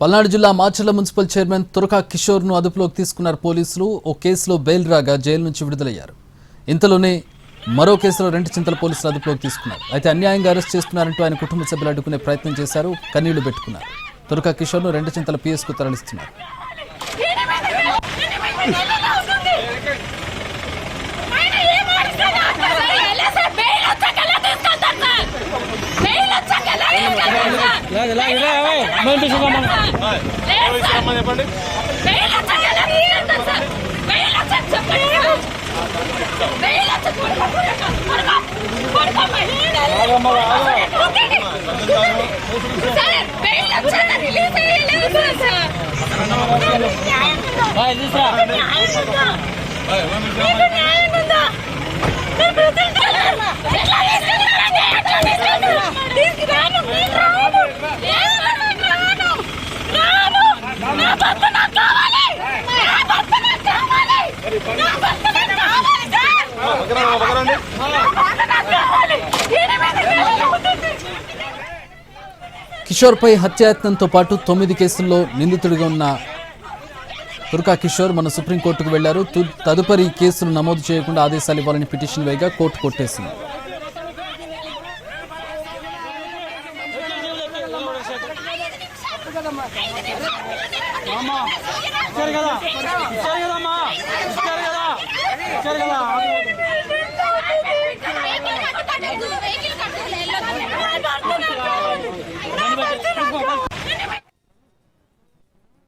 పల్నాడు జిల్లా Macherla municipal chairman తురకా కిషోర్ను అదుపులోకి తీసుకున్నారు పోలీసులు. ఓ కేసులో బెయిల్ రాగా జైలు నుంచి విడుదలయ్యారు. ఇంతలోనే మరో కేసులో 2 చింతల పోలీసులు అదుపులోకి తీసుకున్నారు. అయితే అన్యాయంగా అరెస్ట్ చేస్తున్నారంటూ ఆయన కుటుంబ సభ్యులు అడ్డుకునే ప్రయత్నం చేశారు. కన్నీళ్లు పెట్టుకున్నారు. తురకా కిషోర్ను 2 చింతల పిఎస్కు తరలిస్తున్నారు. కిషోర్పై హత్యాయత్నంతో పాటు 9 కేసుల్లో నిందితుడిగా ఉన్న తురకా కిషోర్ మన సుప్రీంకోర్టుకు వెళ్లారు. తదుపరి కేసును నమోదు చేయకుండా ఆదేశాలు ఇవ్వాలని పిటిషన్ వేయగా కోర్టు కొట్టేసింది.